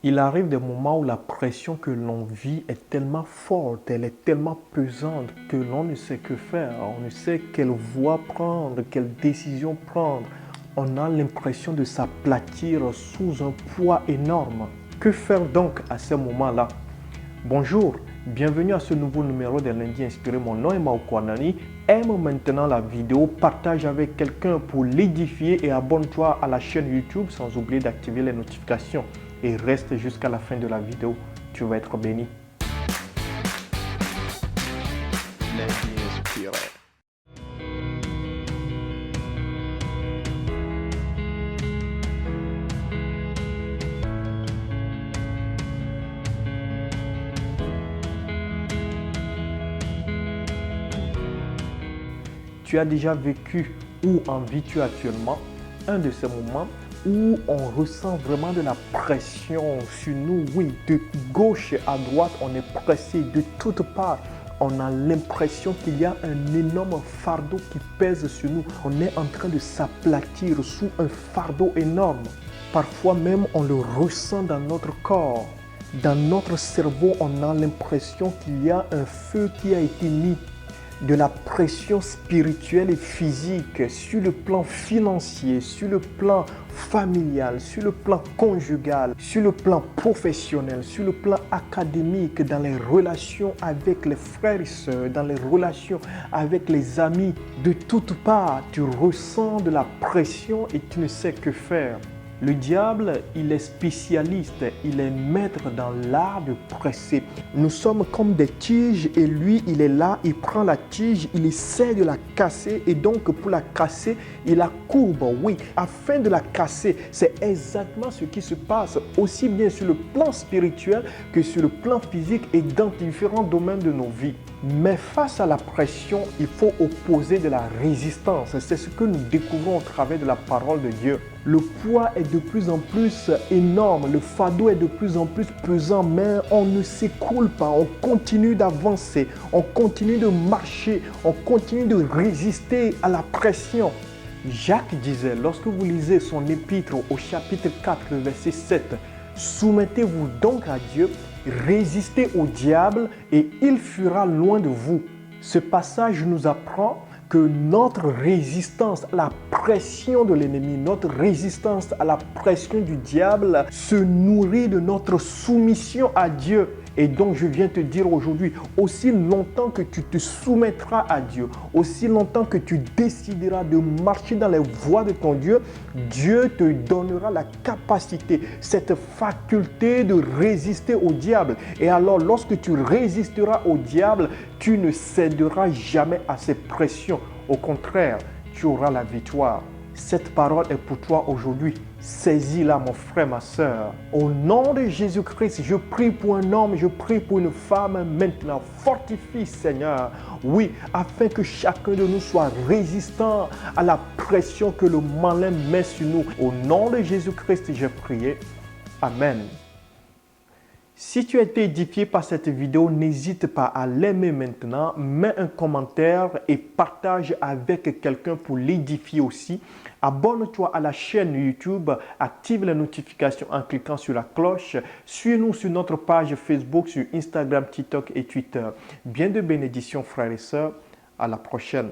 Il arrive des moments où la pression que l'on vit est tellement forte, elle est tellement pesante que l'on ne sait que faire. On ne sait quelle voie prendre, quelle décision prendre. On a l'impression de s'aplatir sous un poids énorme. Que faire donc à ces moments-là? Bonjour, bienvenue à ce nouveau numéro de Lundi Inspiré. Mon nom est Maoko Anani. Aime maintenant la vidéo, partage avec quelqu'un pour l'édifier et abonne-toi à la chaîne YouTube sans oublier d'activer les notifications. Et reste jusqu'à la fin de la vidéo, tu vas être béni. Lundi Inspiré. Tu as déjà vécu ou en vis-tu actuellement un de ces moments où on ressent vraiment de la pression sur nous. Oui, de gauche à droite, on est pressé de toutes parts. On a l'impression qu'il y a un énorme fardeau qui pèse sur nous. On est en train de s'aplatir sous un fardeau énorme. Parfois même, on le ressent dans notre corps. Dans notre cerveau, on a l'impression qu'il y a un feu qui a été mis, de la pression spirituelle et physique sur le plan financier, sur le plan familial, sur le plan conjugal, sur le plan professionnel, sur le plan académique, dans les relations avec les frères et sœurs, dans les relations avec les amis. De toutes parts, tu ressens de la pression et tu ne sais que faire. Le diable, il est spécialiste, il est maître dans l'art de presser. Nous sommes comme des tiges et lui, il est là, il prend la tige, il essaie de la casser et donc pour la casser, il la courbe, oui, afin de la casser. C'est exactement ce qui se passe aussi bien sur le plan spirituel que sur le plan physique et dans différents domaines de nos vies. Mais face à la pression, il faut opposer de la résistance. C'est ce que nous découvrons au travers de la parole de Dieu. Le poids est de plus en plus énorme, le fardeau est de plus en plus pesant, mais on ne s'écroule pas, on continue d'avancer, on continue de marcher, on continue de résister à la pression. Jacques disait, lorsque vous lisez son épître au chapitre 4, verset 7, « Soumettez-vous donc à Dieu, résistez au diable et il fuira loin de vous. » Ce passage nous apprend que notre résistance à la pression de l'ennemi, notre résistance à la pression du diable se nourrit de notre soumission à Dieu. Et donc je viens te dire aujourd'hui, aussi longtemps que tu te soumettras à Dieu, aussi longtemps que tu décideras de marcher dans les voies de ton Dieu, Dieu te donnera la capacité, cette faculté de résister au diable. Et alors lorsque tu résisteras au diable, tu ne céderas jamais à ses pressions. Au contraire, tu auras la victoire. Cette parole est pour toi aujourd'hui. Saisis-la, mon frère, ma soeur. Au nom de Jésus-Christ, je prie pour un homme, je prie pour une femme maintenant. Fortifie, Seigneur. Oui, afin que chacun de nous soit résistant à la pression que le malin met sur nous. Au nom de Jésus-Christ, j'ai prié. Amen. Si tu as été édifié par cette vidéo, n'hésite pas à l'aimer maintenant, mets un commentaire et partage avec quelqu'un pour l'édifier aussi. Abonne-toi à la chaîne YouTube, active les notifications en cliquant sur la cloche. Suis-nous sur notre page Facebook, sur Instagram, TikTok et Twitter. Bien de bénédictions frères et sœurs, à la prochaine.